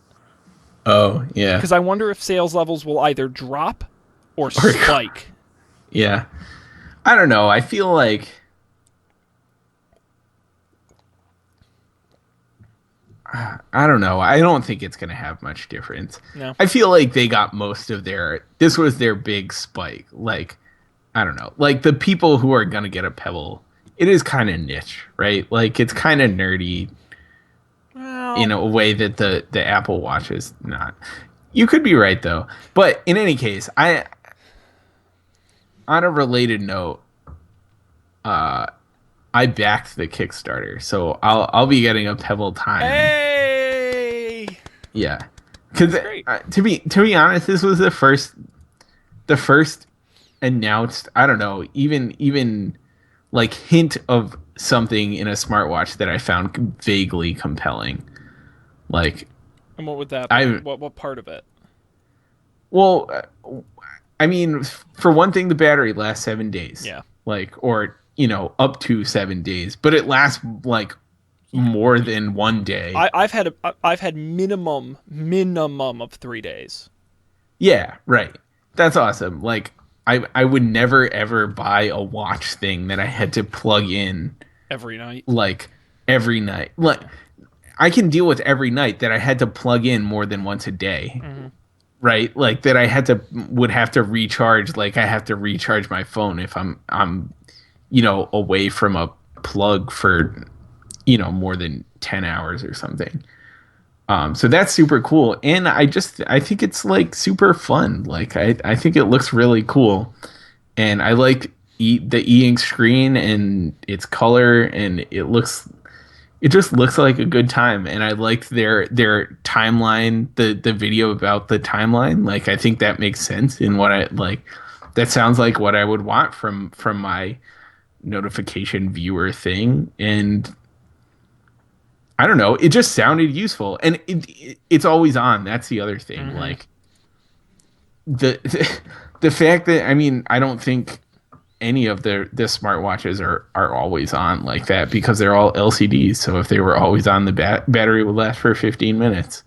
Oh, yeah. Because I wonder if sales levels will either drop or spike. Yeah. I don't know. I feel like I don't know. I don't think it's going to have much difference. No. I feel like they got most of this was their big spike. Like, I don't know. Like, the people who are going to get a Pebble, it is kind of niche, right? Like, it's kind of nerdy in a way that the Apple Watch is not. You could be right, though. But in any case, on a related note, I backed the Kickstarter, so I'll be getting a Pebble Time. Hey! Yeah, because to be honest, this was the first announced. I don't know, even like hint of something in a smartwatch that I found vaguely compelling. Like, and what would that be? What part of it? Well, I mean, for one thing, the battery lasts 7 days. Yeah. Up to 7 days, but it lasts like more than 1 day. I've had minimum of 3 days. Yeah, right. That's awesome. Like, I would never ever buy a watch thing that I had to plug in every night. Like every night. Like, I can deal with every night that I had to plug in more than once a day. Mm-hmm. Right? Like, that I would have to recharge. Like, I have to recharge my phone if I'm away from a plug for, more than 10 hours or something. So that's super cool. And I think it's like super fun. Like, I think it looks really cool. And I like the e-ink screen and its color, and it just looks like a good time. And I liked their timeline, the video about the timeline. Like, I think that makes sense in what I like. That sounds like what I would want from my notification viewer thing. And I don't know, it just sounded useful, and it's always on. That's the other thing. Mm-hmm. Like, the fact that, I mean, I don't think any of the smartwatches are always on like that because they're all LCDs. So if they were always on, the battery would last for 15 minutes.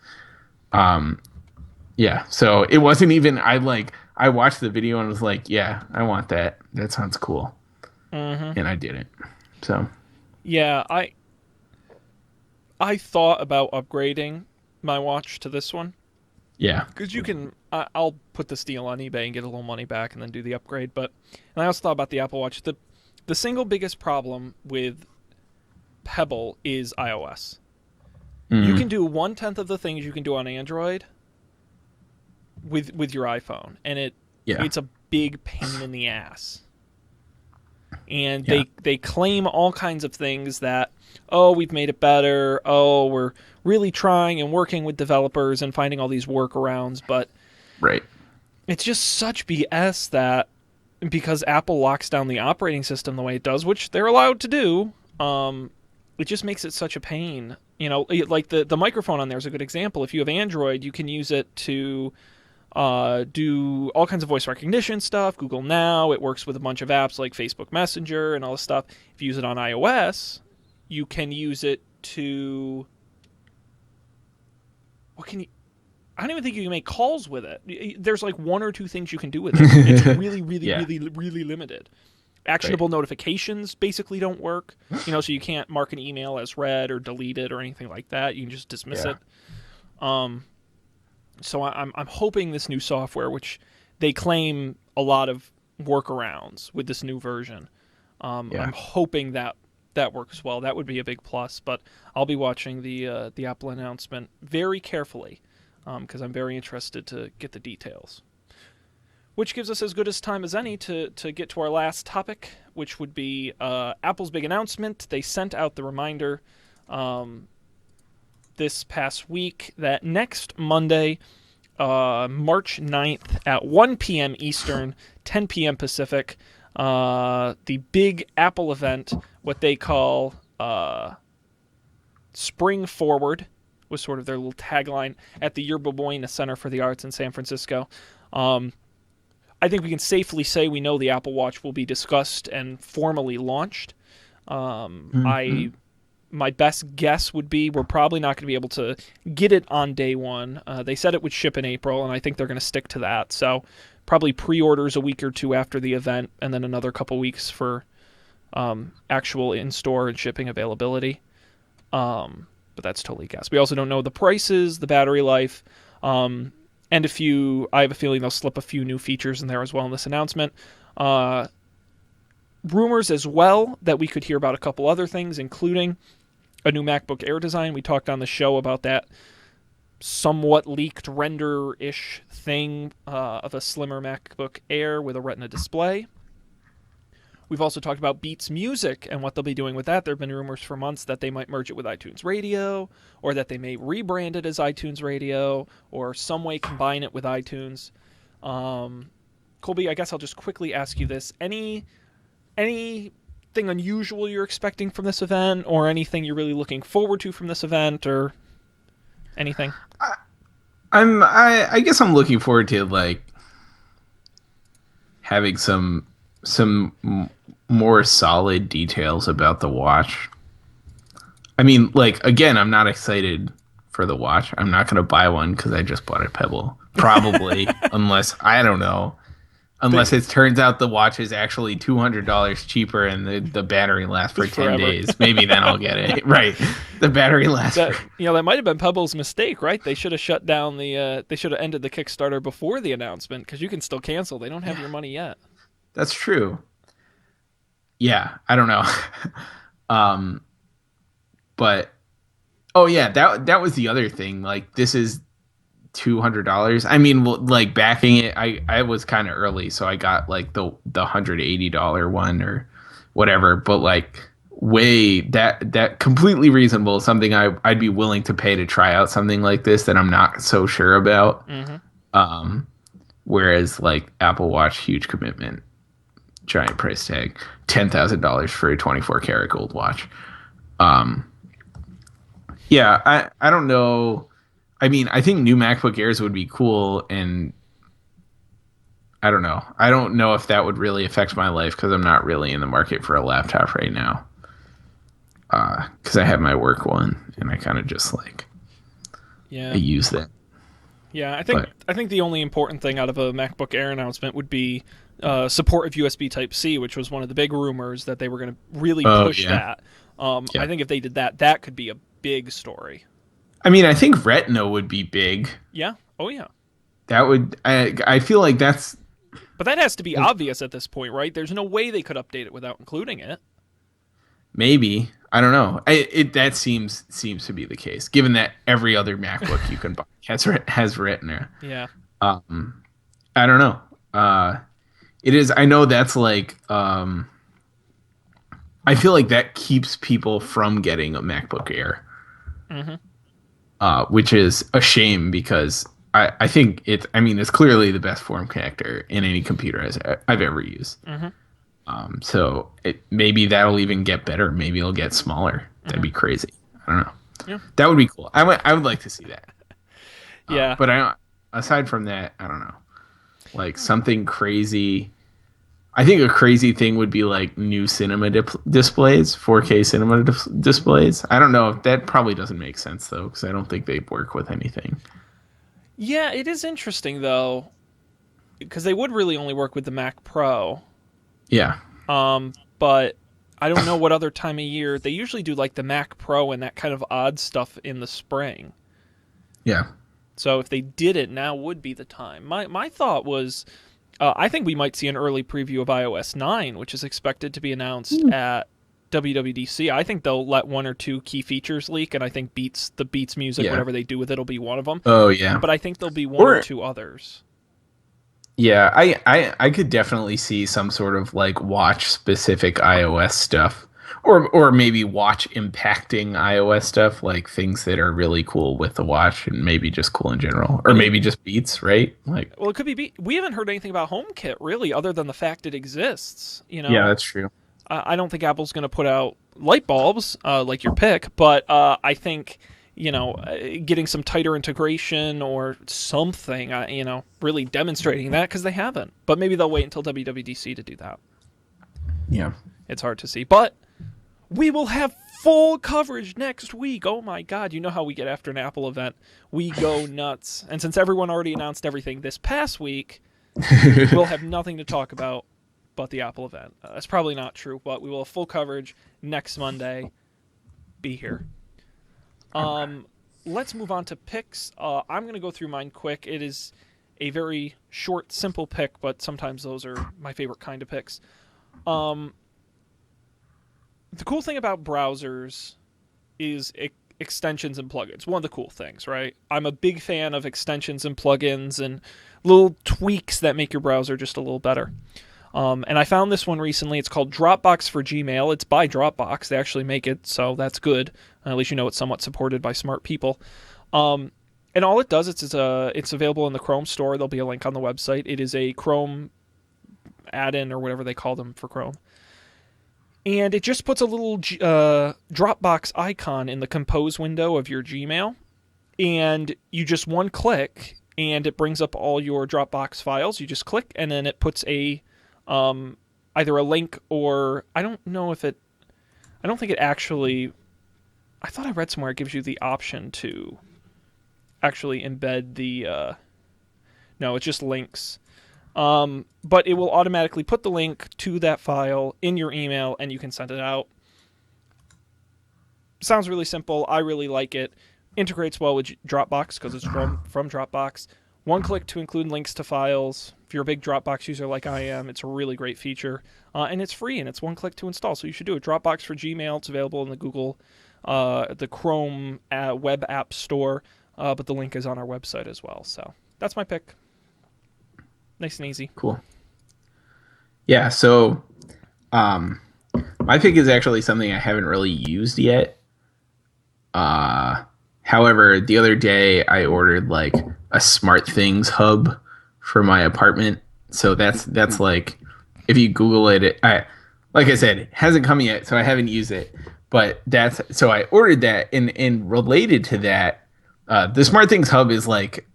Yeah. So it wasn't even, I watched the video and was like, yeah, I want that. That sounds cool. And I didn't. So Yeah, I thought about upgrading my watch to this one yeah. because you can. I'll put this deal on eBay and get a little money back and then do the upgrade. But and I also thought about the Apple Watch. The single biggest problem with Pebble is iOS. You can do 1/10 of the things you can do on Android with your iPhone, and it's a big pain in the ass. And they claim all kinds of things that, oh, we've made it better, oh, we're really trying and working with developers and finding all these workarounds, but Right. it's just such BS that because Apple locks down the operating system the way it does, which they're allowed to do, it just makes it such a pain. You know, like the microphone on there is a good example. If you have Android, you can use it to do all kinds of voice recognition stuff, Google Now. It works with a bunch of apps like Facebook Messenger and all this stuff. If you use it on iOS, you can use it to... What can you... I don't even think you can make calls with it. There's like one or two things you can do with it. It's really, really, really, really limited. Actionable notifications basically don't work. You know, so you can't mark an email as read or delete it or anything like that. You can just dismiss it. So I'm hoping this new software, which they claim a lot of workarounds with this new version, I'm hoping that works well. That would be a big plus. But I'll be watching the Apple announcement very carefully because I'm very interested to get the details. Which gives us as good as time as any to get to our last topic, which would be Apple's big announcement. They sent out the reminder this past week that next Monday, March 9th at 1 p.m. Eastern, 10 p.m. Pacific, the big Apple event, what they call Spring Forward, was sort of their little tagline, at the Yerba Buena Center for the Arts in San Francisco. I think we can safely say we know the Apple Watch will be discussed and formally launched. My best guess would be we're probably not going to be able to get it on day one. They said it would ship in April, and I think they're going to stick to that. So probably pre-orders a week or two after the event, and then another couple weeks for actual in-store and shipping availability. But that's totally guess. We also don't know the prices, the battery life, and I have a feeling they'll slip a few new features in there as well in this announcement. Rumors as well that we could hear about a couple other things, including a new MacBook Air design. We talked on the show about that somewhat leaked render-ish thing of a slimmer MacBook Air with a Retina display. We've also talked about Beats Music and what they'll be doing with that. There have been rumors for months that they might merge it with iTunes Radio, or that they may rebrand it as iTunes Radio, or some way combine it with iTunes. Colby, I guess I'll just quickly ask you this. Anything unusual you're expecting from this event, or anything you're really looking forward to from this event, or anything? I guess I'm looking forward to like having some more solid details about the watch. I mean, like, again, I'm not excited for the watch. I'm not going to buy one because I just bought a Pebble. Probably, unless it turns out the watch is actually $200 cheaper and the battery lasts for 10 days. Maybe then I'll get it. Right. The battery lasts. That might have been Pebble's mistake, right? They should have shut down they should have ended the Kickstarter before the announcement because you can still cancel. They don't have your money yet. That's true. Yeah, I don't know. But that was the other thing. Like, this is $200. I mean, like, backing it, I was kind of early, so I got like the $180 one or whatever. But like, that completely reasonable. Something I'd be willing to pay to try out something like this that I'm not so sure about. Mm-hmm. Whereas like Apple Watch, huge commitment, giant price tag, $10,000 for a 24 karat gold watch. Yeah, I don't know. I mean, I think new MacBook Airs would be cool, and I don't know. I don't know if that would really affect my life because I'm not really in the market for a laptop right now. Because I have my work one, and I kind of just like I use that. Yeah, I think the only important thing out of a MacBook Air announcement would be support of USB Type-C, which was one of the big rumors that they were going to really push that. I think if they did that, that could be a big story. I mean, I think Retina would be big. Yeah. Oh, yeah. That would. I feel like that's. But that has to be obvious at this point, right? There's no way they could update it without including it. Maybe. I don't know. That seems to be the case, given that every other MacBook you can buy has Retina. Yeah. I don't know. It is. I know that's like. I feel like that keeps people from getting a MacBook Air. Which is a shame because I think it's. I mean, it's clearly the best form factor in any computer I've ever used. So maybe that'll even get better. Maybe it'll get smaller. That'd be crazy. I don't know. Yeah. That would be cool. I would like to see that. Yeah. But aside from that, I don't know. Like something crazy. I think a crazy thing would be like new cinema displays, 4K cinema displays. I don't know. That probably doesn't make sense though, because I don't think they work with anything. Yeah, it is interesting though, because they would really only work with the Mac Pro. Yeah. But I don't know what other time of year. They usually do like the Mac Pro and that kind of odd stuff in the spring. Yeah. So if they did it, now would be the time. My thought was, I think we might see an early preview of iOS 9, which is expected to be announced at WWDC. I think they'll let one or two key features leak, and I think Beats music, whatever they do with it, will be one of them. Oh, yeah. But I think there'll be one or two others. Yeah, I could definitely see some sort of like watch specific iOS stuff, or maybe watch impacting iOS stuff, like things that are really cool with the watch and maybe just cool in general, or maybe just Beats, right? Like, well, it could be. We haven't heard anything about HomeKit really, other than the fact it exists. Yeah, that's true. I don't think Apple's going to put out light bulbs like your pick, but I think. Getting some tighter integration or something, really demonstrating that, because they haven't. But maybe they'll wait until WWDC to do that. Yeah. It's hard to see. But we will have full coverage next week. Oh my God. You know how we get after an Apple event. We go nuts. And since everyone already announced everything this past week, we'll have nothing to talk about but the Apple event. That's probably not true, but we will have full coverage next Monday. Be here. Let's move on to picks. I'm going to go through mine quick. It is a very short, simple pick, but sometimes those are my favorite kind of picks. The cool thing about browsers is extensions and plugins. One of the cool things, right? I'm a big fan of extensions and plugins and little tweaks that make your browser just a little better. And I found this one recently. It's called Dropbox for Gmail. It's by Dropbox. They actually make it, so that's good. At least you know it's somewhat supported by smart people. And all it does, it's available in the Chrome store. There'll be a link on the website. It is a Chrome add-in or whatever they call them for Chrome. And it just puts a little Dropbox icon in the Compose window of your Gmail. And you just one click, and it brings up all your Dropbox files. You just click, and then it puts either a link or I don't think it actually. I thought I read somewhere it gives you the option to actually embed the. No, it's just links. But it will automatically put the link to that file in your email, and you can send it out. Sounds really simple. I really like it. Integrates well with Dropbox because it's from Dropbox. One click to include links to files. If you're a big Dropbox user like I am, it's a really great feature. And it's free, and it's one click to install, so you should do it. Dropbox for Gmail. It's available in the Google, the Chrome web app store, but the link is on our website as well. So that's my pick. Nice and easy. Cool. Yeah, so my pick is actually something I haven't really used yet. However, the other day I ordered like a SmartThings hub for my apartment. So that's like, if you Google it, like I said, it hasn't come yet, so I haven't used it. But so I ordered that, and related to that, the SmartThings hub is like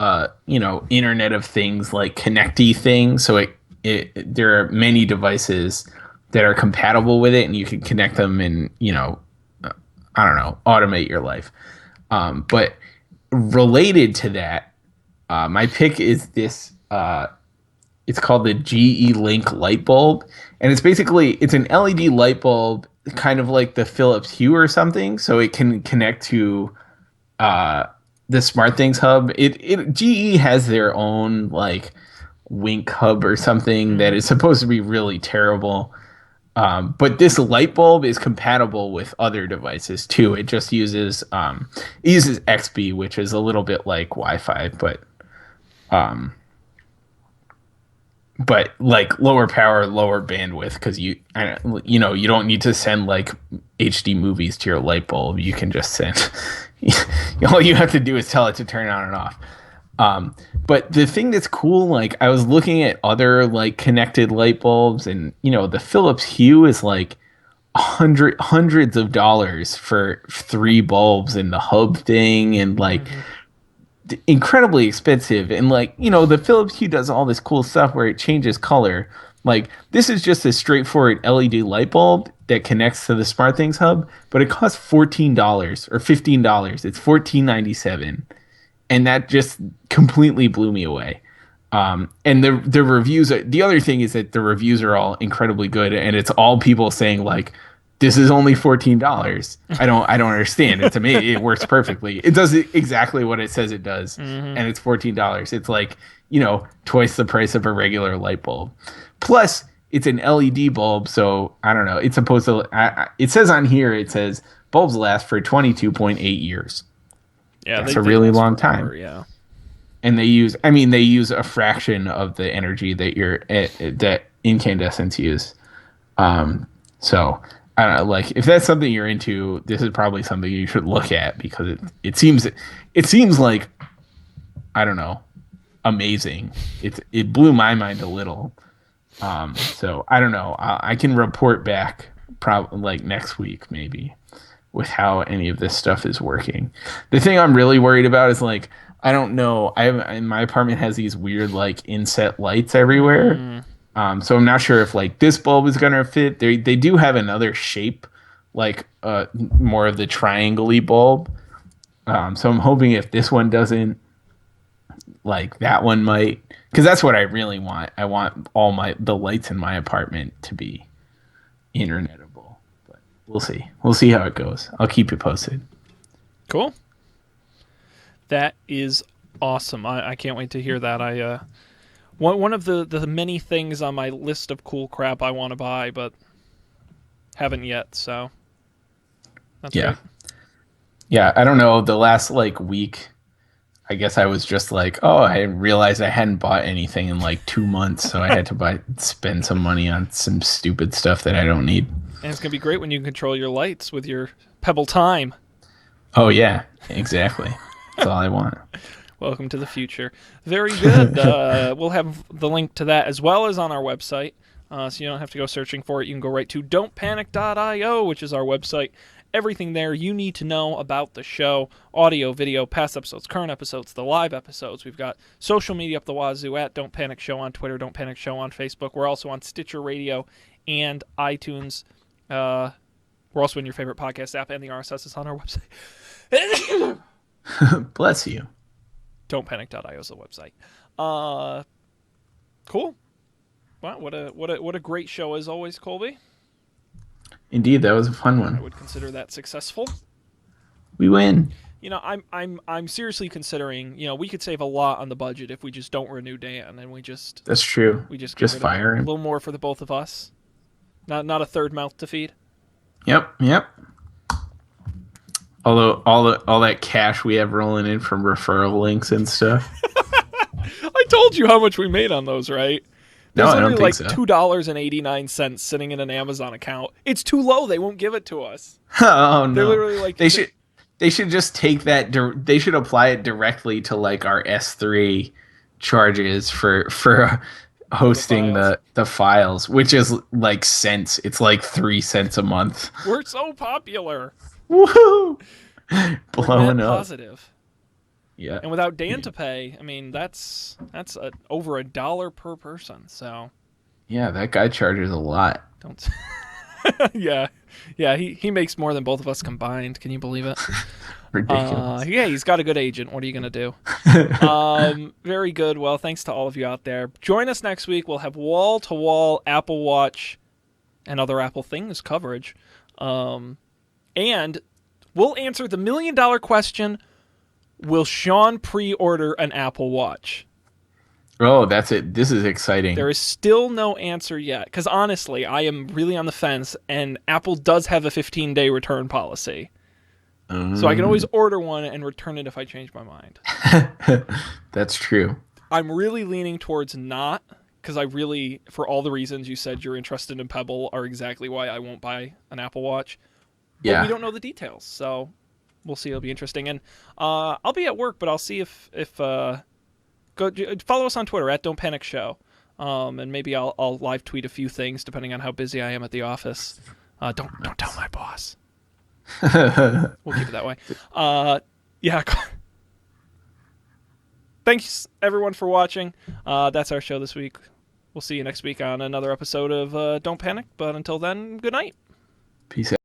Internet of Things, like connecty thing. So there are many devices that are compatible with it, and you can connect them and I don't know, automate your life. But related to that, my pick is this. It's called the GE Link light bulb, and it's an LED light bulb, kind of like the Philips Hue or something, so it can connect to the SmartThings hub. GE has their own like Wink hub or something that is supposed to be really terrible. But this light bulb is compatible with other devices too. It just uses XBee, which is a little bit like Wi-Fi, but like lower power, lower bandwidth, because you don't need to send like HD movies to your light bulb. You can just send. All you have to do is tell it to turn on and off. But the thing that's cool, like I was looking at other like connected light bulbs, and the Philips Hue is like hundreds of dollars for 3 bulbs and the hub thing, and like incredibly expensive. And like the Philips Hue does all this cool stuff where it changes color. Like this is just a straightforward LED light bulb that connects to the SmartThings hub, but it costs $14 or $15. It's $14.97. And that just completely blew me away. And the reviews, the other thing is that the reviews are all incredibly good, and it's all people saying like, this is only $14. I don't understand. It's amazing. It works perfectly. It does exactly what it says it does. And it's $14. It's like, twice the price of a regular light bulb. Plus it's an LED bulb. So I don't know. It's supposed to, it says on here, it says bulbs last for 22.8 years. Yeah, that's a really long time. Yeah, and they use a fraction of the energy that incandescents use. So I don't know, like if that's something you're into, this is probably something you should look at, because it seems like, I don't know, amazing. It blew my mind a little. So I don't know. I can report back probably like next week maybe, with how any of this stuff is working. The thing I'm really worried about is like, I don't know. My apartment has these weird like inset lights everywhere. So I'm not sure if like this bulb is gonna fit. They do have another shape, like more of the triangle-y bulb. So I'm hoping if this one doesn't, like that one might, because that's what I really want. I want all the lights in my apartment to be internetable. We'll see. We'll see how it goes. I'll keep you posted. Cool. That is awesome. I can't wait to hear that. One of the many things on my list of cool crap I want to buy, but haven't yet. So that's great. Yeah. I don't know. The last like week, I guess I was just like, oh, I realized I hadn't bought anything in like 2 months, so I had to spend some money on some stupid stuff that I don't need. And it's going to be great when you can control your lights with your Pebble Time. Oh, yeah, exactly. That's all I want. Welcome to the future. Very good. We'll have the link to that as well as on our website, so you don't have to go searching for it. You can go right to don'tpanic.io, which is our website. Everything there you need to know about the show: audio, video, past episodes, current episodes, the live episodes. We've got social media up the wazoo at Don't Panic Show on Twitter, Don't Panic Show on Facebook. We're also on Stitcher Radio and iTunes. We're also in your favorite podcast app, and the RSS is on our website. Bless you. Don'tpanic.io is the website. Cool. Wow, what a great show as always, Colby. Indeed, that was a fun one. I would consider that successful. We win. I'm seriously considering. We could save a lot on the budget if we just don't renew Dan, and we just. That's true. We just fire him. A little more for the both of us. Not a third mouth to feed. Yep. Although all that cash we have rolling in from referral links and stuff. I told you how much we made on those, right? There's I don't think like so. $2.89 sitting in an Amazon account. It's too low. They won't give it to us. Oh no! They're literally like they should just take that. They should apply it directly to like our S3 charges for hosting the files, which is like cents. It's like 3 cents a month. We're so popular. Woohoo! Blowing up. Positive. Yeah. And without Dan to pay, I mean that's over $1 per person. So Yeah, that guy charges a lot. Don't. Yeah, yeah. He makes more than both of us combined. Can you believe it? Ridiculous. Yeah, he's got a good agent. What are you gonna do? Very good. Well, thanks to all of you out there. Join us next week. We'll have wall to wall Apple Watch and other Apple things coverage. And we'll answer the $1,000,000 question: will Sean pre-order an Apple Watch? Oh, that's it. This is exciting. There is still no answer yet, because honestly, I am really on the fence, and Apple does have a 15-day return policy. So I can always order one and return it if I change my mind. That's true. I'm really leaning towards not, because I really, for all the reasons you said you're interested in Pebble, are exactly why I won't buy an Apple Watch. But Yeah. we don't know the details, so we'll see. It'll be interesting. And I'll be at work, but I'll see if go follow us on Twitter at Don't Panic Show, and maybe I'll live tweet a few things depending on how busy I am at the office. Don't tell my boss. We'll keep it that way. Yeah. Thanks everyone for watching. That's our show this week. We'll see you next week on another episode of Don't Panic. But until then, good night. Peace out.